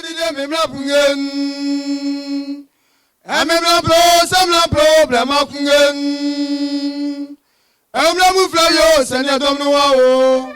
de memla pungen. Memla pro, samla problem akungen. Emla mu flayo, senya domno wao.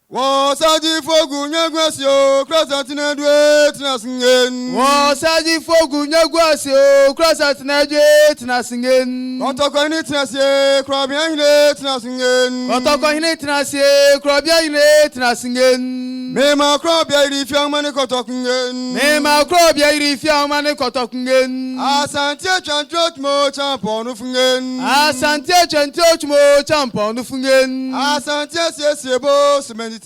Wasaji fogu nyagwasio, krasa tinadwe tinasingen. Wasaji fogu nyagwasio, krasa tinadwe tinasingen. Kotoko hini tinasye, krabia hine tinasingen. Kotoko hini tinasye, krabia hine tinasingen. Mema krabia iri fiamane kotokungen. Mema krabia iri fiamane kotokungen. Asantie chantrot mo champonu fungen. Asantie chantrot mo champonu fungen. Asantie siesiebo semendi.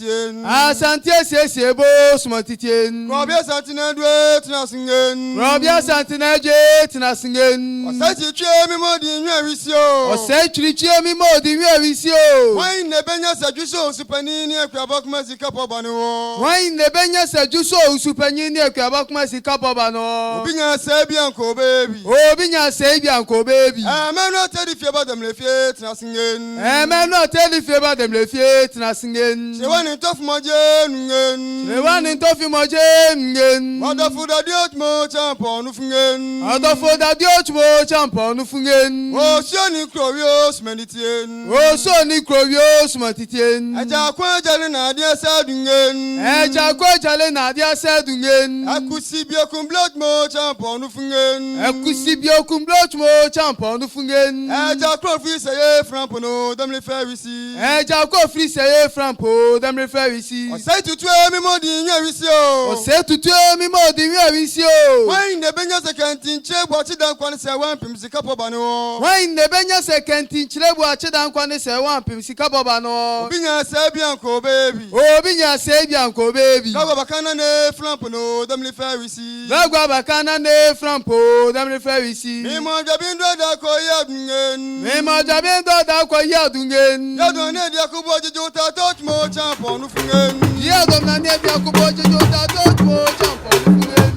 Asantie siesiebo smotitien. Robia santinadwe tinasingen. Robia santinadwe tinasingen. Osechi chie mi modi nwe wisio. Osechi chie mi modi nwe wisio. Wine nebenya sajuso usupani ni ekwabakuma sikapo bano. Wine nebenya sajuso usupani ni ekwabakuma sikapo bano. Obinya sebi anko baby. Obinya sebi anko baby. Ameno tedi fieba dem le fie tinasingen. Ameno tedi fieba dem le fie tinasingen. Wani tofu moje ngen. Wani tofu moje ngen. Wadafu da diot mo champonu fungen. Wadafu da diot mo champonu fungen. O shoni krowio smenditien. O shoni krowio smenditien. Eja kwa jale na dia sadungen. Eja kwa jale na dia sadungen. Akusi biokum blot mo champonu fungen. Akusi biokum blot mo champonu fungen. Eja kwa free seye frampono dem le ferisi. Eja kwa free seye frampo dem le ferisi. Osei tutu mi modi nwe wisio. Osei tutu mi modi nwe wisio. Wine ne benya sekantin chebo chidan kwan se wampim sika poba no. Wine ne benya sekantin chebo chidan kwan se wampim sika poba no. Obinya se bianko baby. Obinya se bianko baby. Gagwa bakana ne flampo no dem le ferisi. Gagwa bakana ne flampo dem le ferisi. Mi mo jabindo da ko yadungen. Mi mo jabindo da ko yadungen. Yadon ne dia ko boje jota touch mo champonu fungen. Yadon na ne dia ko boje jota touch mo champonu fungen.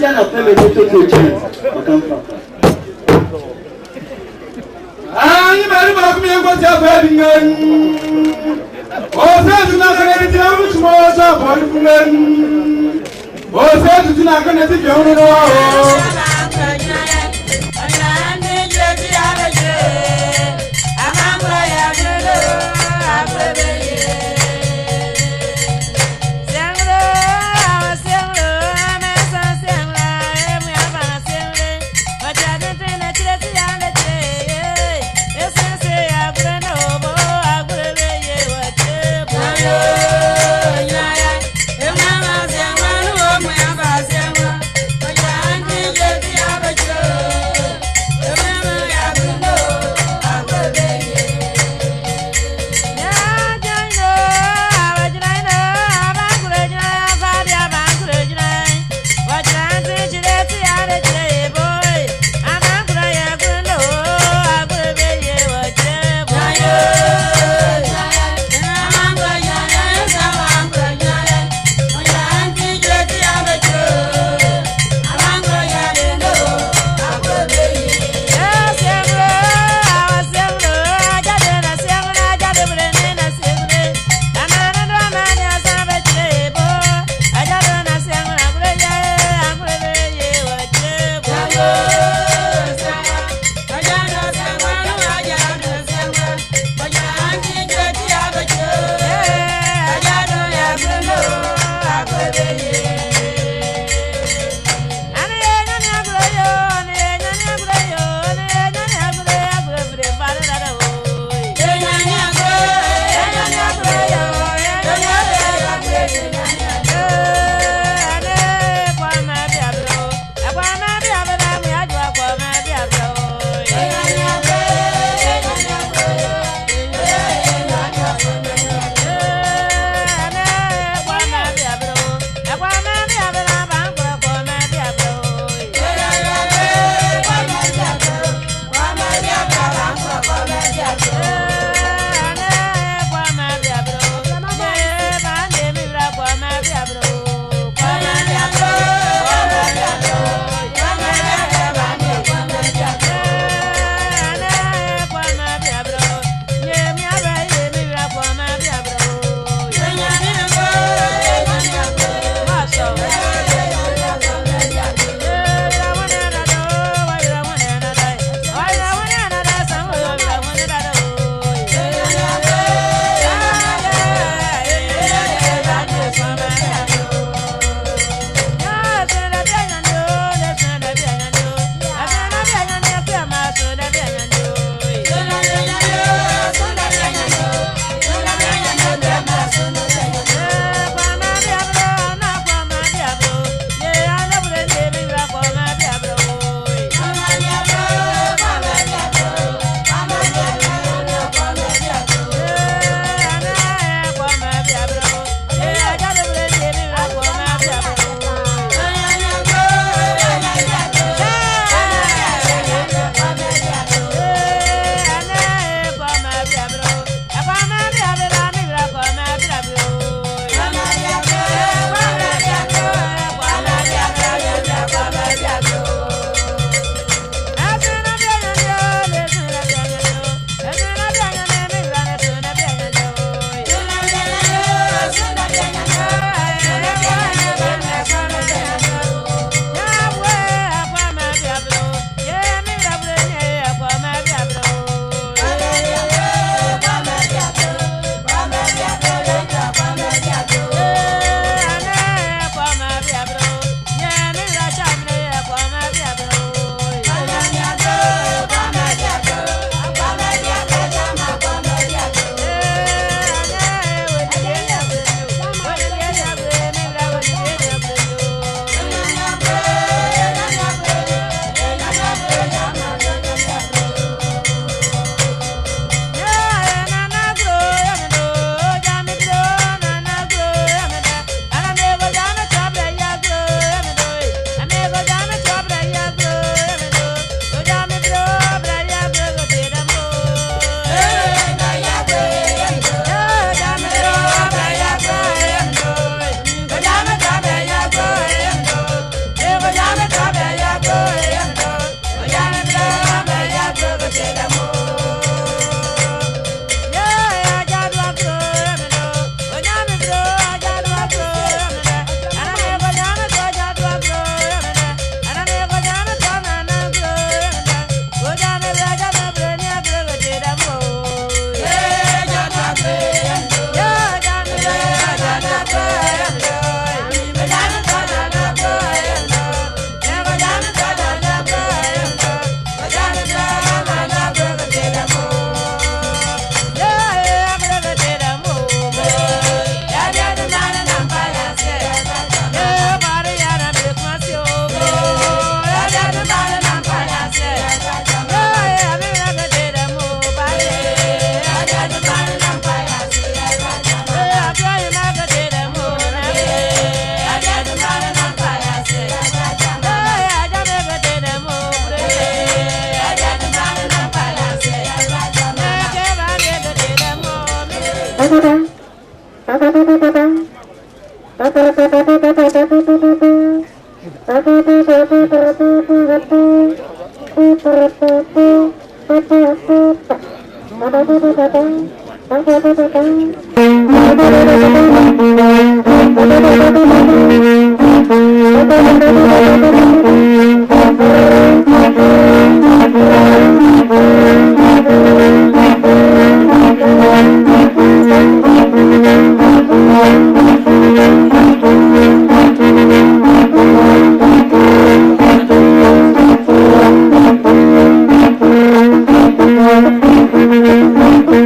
Asia na peme to change. Makamfa. Ani mari ba ku mi ngo ti afa bi ngan. O se tu na kana ti na mu mo sa bo ni ngan. O se tu na kana ti bi onu no.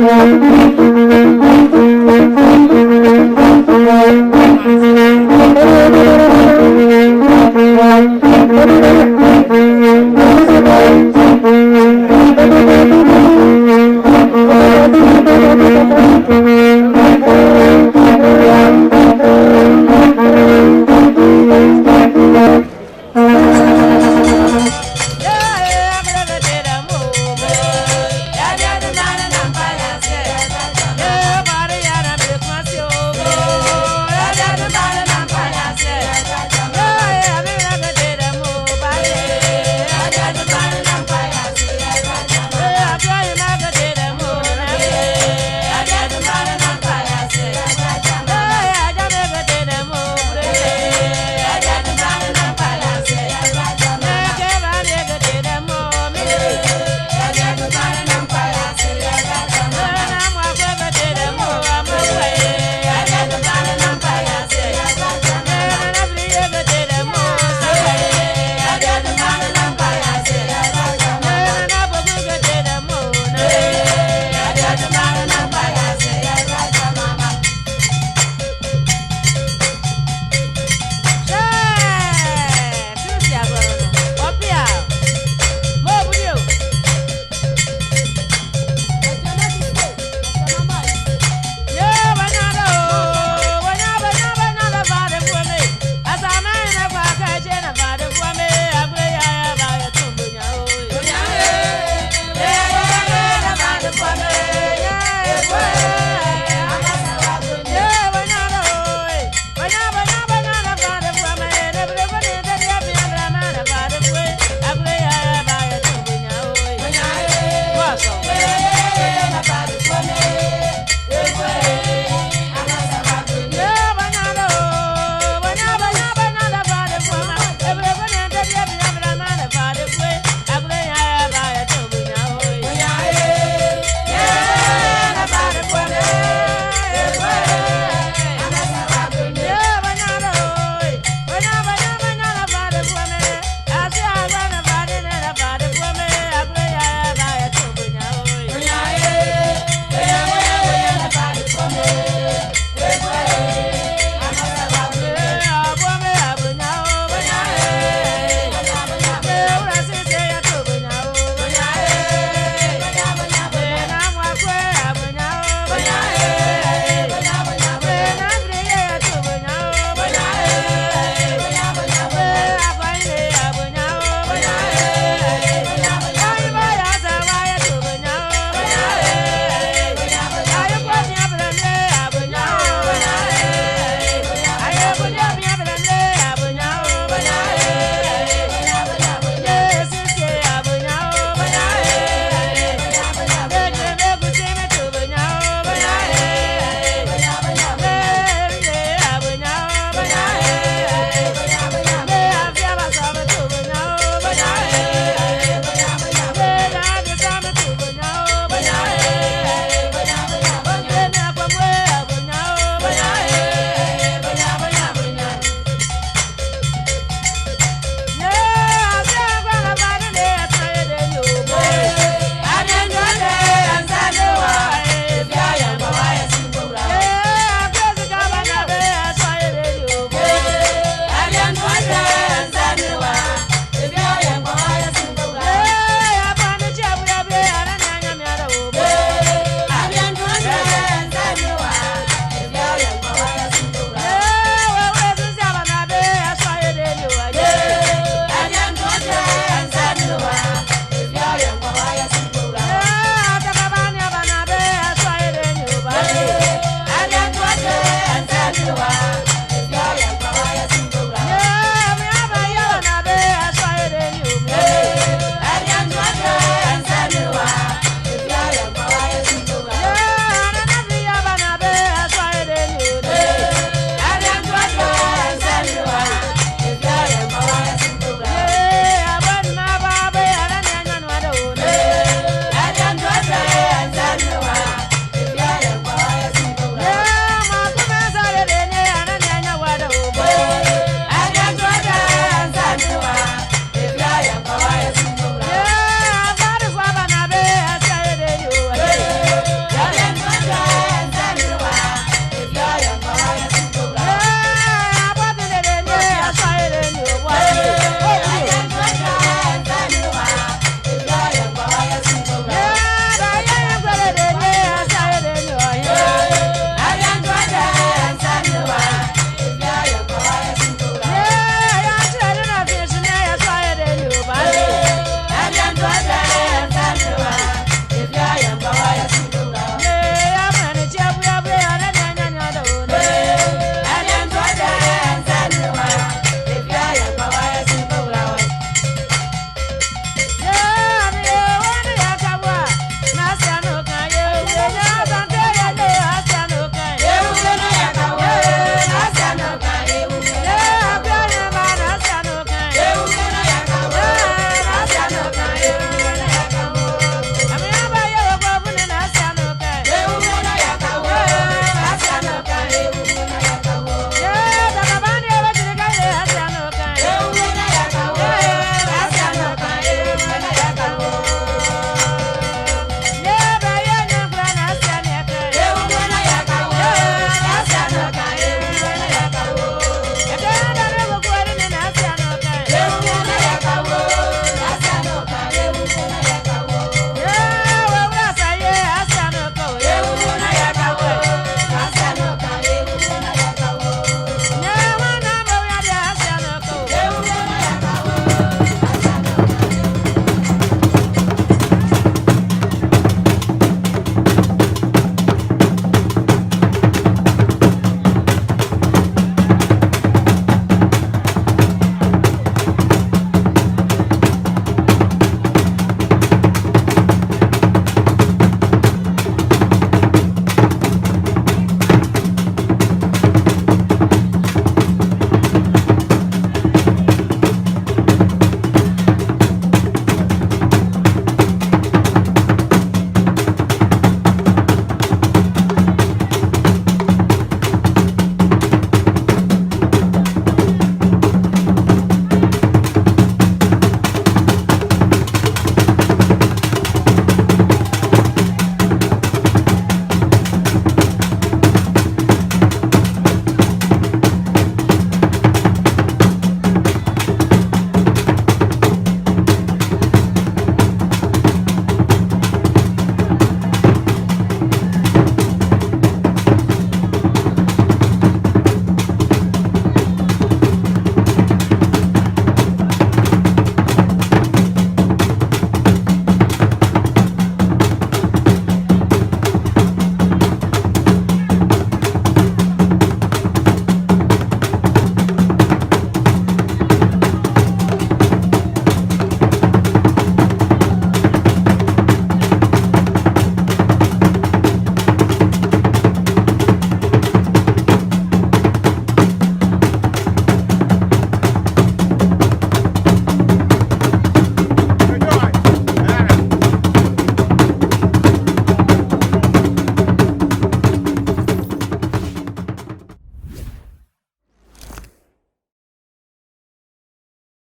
Thank you.